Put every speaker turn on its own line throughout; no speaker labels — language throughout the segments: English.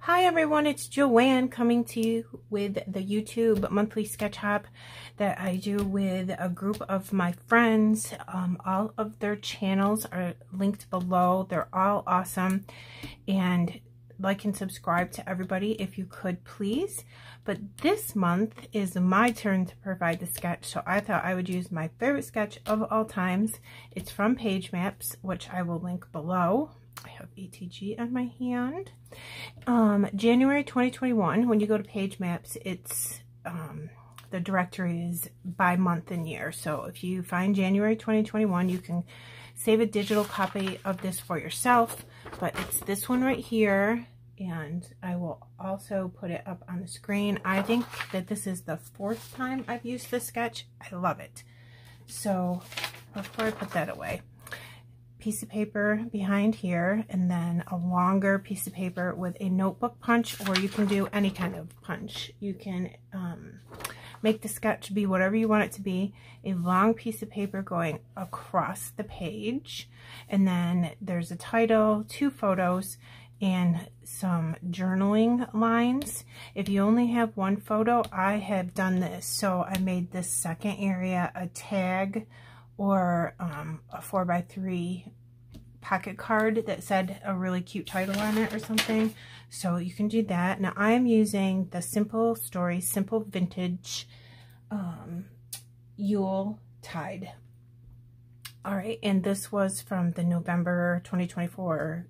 Hi everyone, it's Joanne coming to you with the YouTube monthly sketch hop that I do with a group of my friends. All of their channels are linked below. They're all awesome, and like and subscribe to everybody if you could, please. But this month is my turn to provide the sketch, so I thought I would use my favorite sketch of all times. It's from Page Maps, which I will link below. I have ATG on my hand. January 2021, when you go to Page Maps, it's the directory is by month and year. So if you find January 2021, you can save a digital copy of this for yourself. But it's this one right here, and I will also put it up on the screen. I think that this is the 4th time I've used this sketch. I love it. So before I put that away, piece of paper behind here, and then a longer piece of paper with a notebook punch, or you can do any kind of punch. You can make the sketch be whatever you want it to be. A long piece of paper going across the page, and then there's a title, 2 photos, and some journaling lines. If you only have 1 photo, I have done this. So I made this second area a tag, or a 4x3 pocket card that said a really cute title on it or something. So you can do that. Now I am using the Simple Stories Simple Vintage Yuletide. Alright, and this was from the November 2024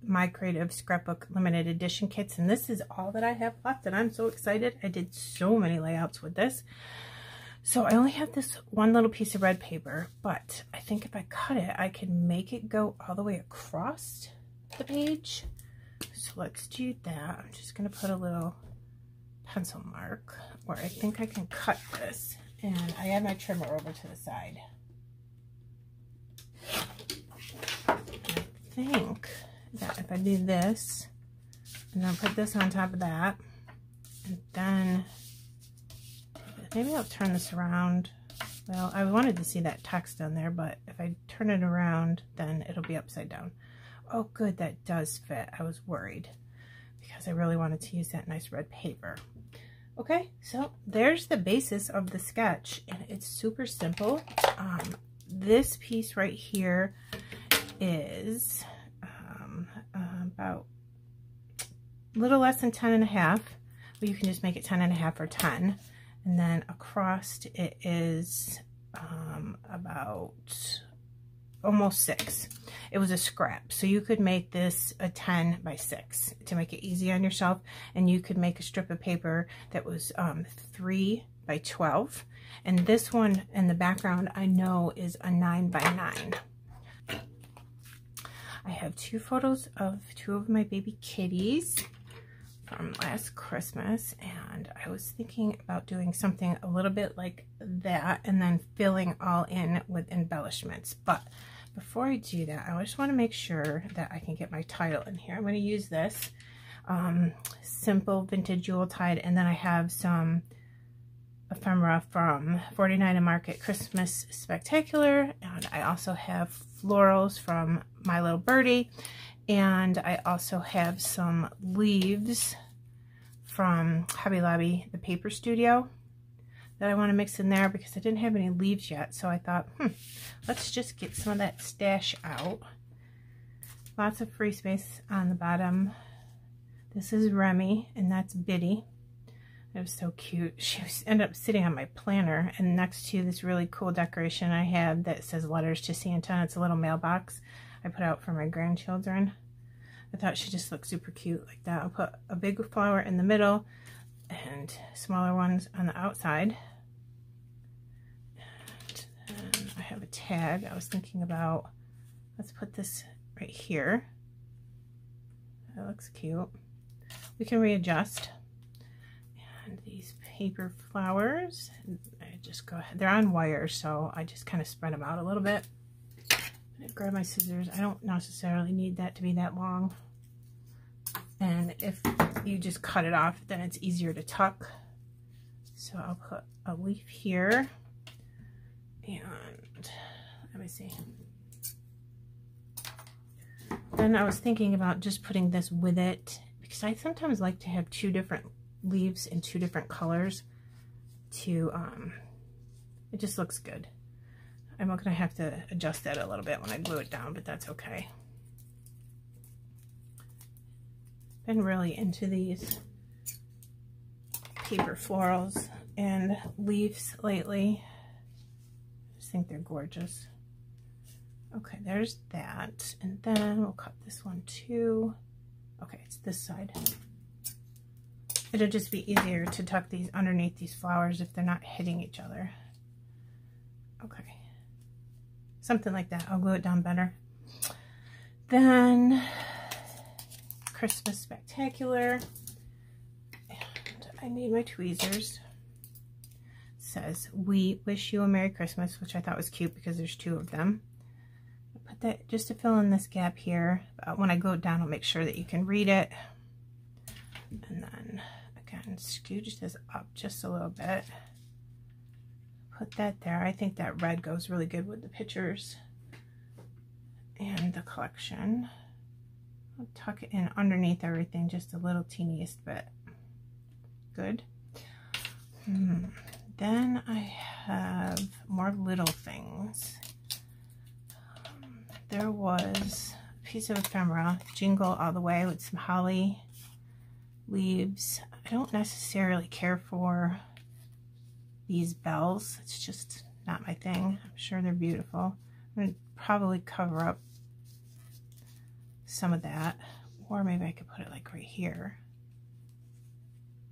My Creative Scrapbook limited edition kits, and this is all that I have left, and I'm so excited. I did so many layouts with this. So I only have this one little piece of red paper, but I think if I cut it, I can make it go all the way across the page. So let's do that. I'm just going to put a little pencil mark where I think I can cut this. And I have my trimmer over to the side. And I think that if I do this, and then put this on top of that, and then maybe I'll turn this around. Well, I wanted to see that text on there, but if I turn it around, then it'll be upside down. Oh, good, that does fit. I was worried because I really wanted to use that nice red paper. Okay, so there's the basis of the sketch, and it's super simple. This piece right here is about a little less than 10.5, but you can just make it 10.5 or 10. And then across it is about almost 6. It was a scrap, so you could make this a 10 by 6 to make it easy on yourself. And you could make a strip of paper that was 3 by 12. And this one in the background I know is a 9 by 9. I have 2 photos of 2 of my baby kitties from last Christmas, and I was thinking about doing something a little bit like that and then filling all in with embellishments. But before I do that, I just want to make sure that I can get my title in here. I'm going to use this Simple Vintage Yuletide, and then I have some ephemera from 49 and Market Christmas Spectacular, and I also have florals from My Little Birdie, and I also have some leaves from Hobby Lobby, the paper studio, that I want to mix in there because I didn't have any leaves yet. So I thought, let's just get some of that stash out. Lots of free space on the bottom. This is Remy, and that's Birdie. It was so cute. She ended up sitting on my planner, and next to this really cool decoration I have that says Letters to Santa. It's a little mailbox I put out for my grandchildren. I thought she just looked super cute like that. I'll put a big flower in the middle and smaller ones on the outside. And then I have a tag. I was thinking about, let's put this right here. That looks cute. We can readjust. And these paper flowers, I just go ahead. They're on wire, so I just kind of spread them out a little bit. Grab my scissors. I don't necessarily need that to be that long, and if you just cut it off, then it's easier to tuck. So I'll put a leaf here, and let me see. Then I was thinking about just putting this with it because I sometimes like to have two different leaves in two different colors to, it just looks good. I'm going to have to adjust that a little bit when I glue it down, but that's okay. Been really into these paper florals and leaves lately. I just think they're gorgeous. Okay, there's that. And then we'll cut this one too. Okay, it's this side. It'll just be easier to tuck these underneath these flowers if they're not hitting each other. Okay. Something like that. I'll glue it down better. Then Christmas Spectacular. And I need my tweezers. It says, "We wish you a Merry Christmas," which I thought was cute because there's two of them. I'll put that just to fill in this gap here. When I glue it down, I'll make sure that you can read it. And then again, scooch this up just a little bit. Put that there. I think that red goes really good with the pictures and the collection. I'll tuck it in underneath everything just a little teeniest bit. Good. Then I have more little things. There was a piece of ephemera, Jingle All the Way, with some holly leaves. I don't necessarily care for these bells. It's just not my thing. I'm sure they're beautiful. I'm going to probably cover up some of that, or maybe I could put it like right here,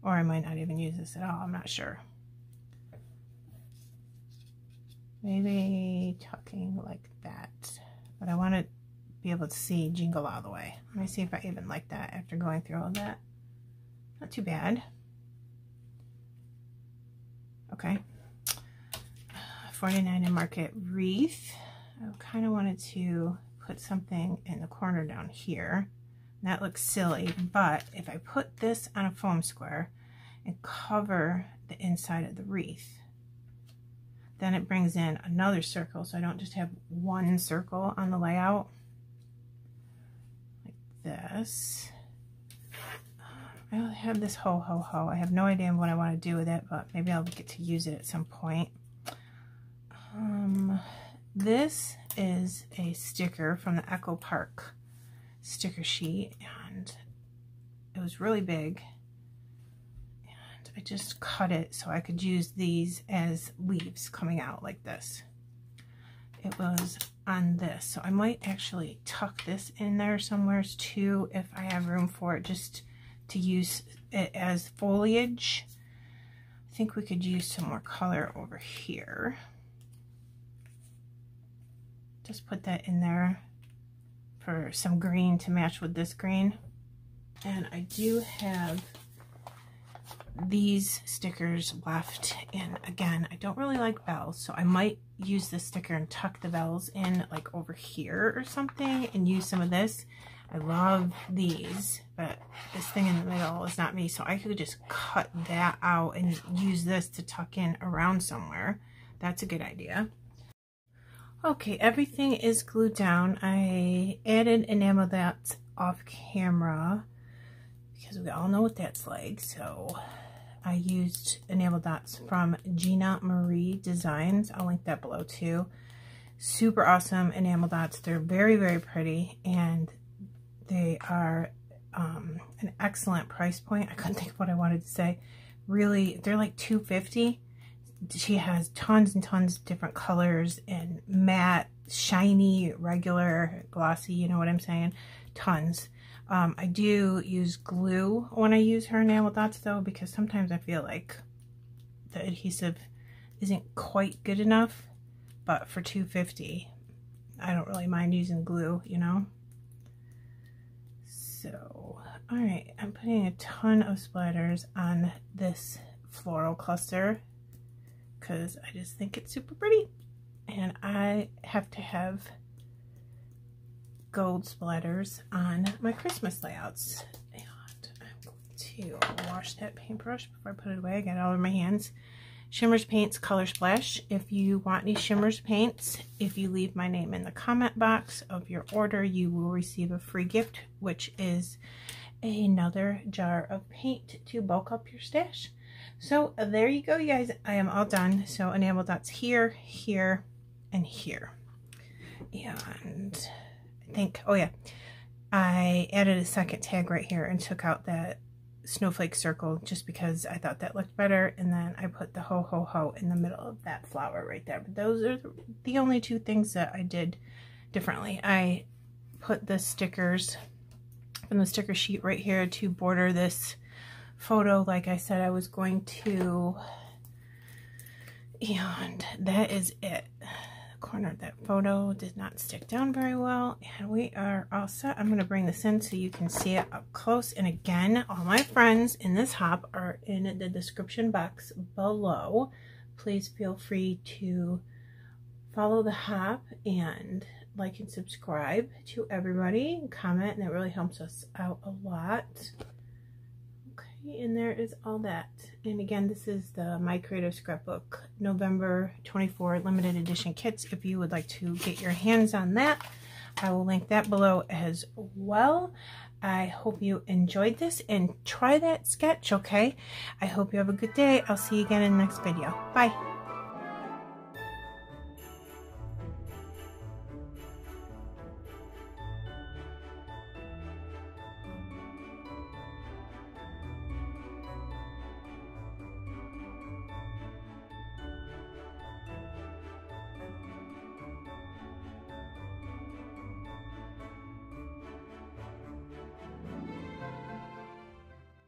or I might not even use this at all. I'm not sure. Maybe tucking like that, but I want to be able to see Jingle All the Way. Let me see if I even like that after going through all of that. Not too bad. Okay, 49 in Market wreath. I kind of wanted to put something in the corner down here. That looks silly, but if I put this on a foam square and cover the inside of the wreath, then it brings in another circle, so I don't just have one circle on the layout like this. I have this ho ho ho. I have no idea what I want to do with it, but maybe I'll get to use it at some point. This is a sticker from the Echo Park sticker sheet, and it was really big, and I just cut it so I could use these as leaves coming out like this. It was on this, so I might actually tuck this in there somewhere too if I have room for it, just to use it as foliage. I think we could use some more color over here. Just put that in there for some green to match with this green. And I do have these stickers left, and again, I don't really like bells, so I might use this sticker and tuck the bells in like over here or something and use some of this. I love these, but this thing in the middle is not me, so I could just cut that out and use this to tuck in around somewhere. That's a good idea. Okay, everything is glued down. I added enamel dots off camera because we all know what that's like, so I used enamel dots from Gina Marie Designs. I'll link that below too. Super awesome enamel dots. They're very, very pretty, and they are an excellent price point. I couldn't think of what I wanted to say. Really, they're like $2.50. She has tons and tons of different colors and matte, shiny, regular, glossy, you know what I'm saying? Tons. I do use glue when I use her enamel dots though, because sometimes I feel like the adhesive isn't quite good enough, but for $2.50, I don't really mind using glue, you know? So, all right, I'm putting a ton of splatters on this floral cluster because I just think it's super pretty, and I have to have gold splatters on my Christmas layouts. And I'm going to wash that paintbrush before I put it away. I got it all over my hands. Shimmerz Paints Color Splash. If you want any Shimmerz paints, if you leave my name in the comment box of your order, you will receive a free gift, which is another jar of paint to bulk up your stash. So there you go, you guys. I am all done. So enamel dots here, here, and here. And I think, oh yeah, I added a second tag right here and took out that snowflake circle just because I thought that looked better, and then I put the ho ho ho in the middle of that flower right there. But those are the only two things that I did differently. I put the stickers from the sticker sheet right here to border this photo like I said I was going to, and that is it. Corner of that photo did not stick down very well, and we are all set. I'm going to bring this in so you can see it up close, and again, all my friends in this hop are in the description box below. Please feel free to follow the hop and like and subscribe to everybody, and comment, and it really helps us out a lot. And there is all that. And again, this is the My Creative Scrapbook November 24 limited edition kits. If you would like to get your hands on that, I will link that below as well. I hope you enjoyed this and try that sketch, okay? I hope you have a good day. I'll see you again in the next video. Bye.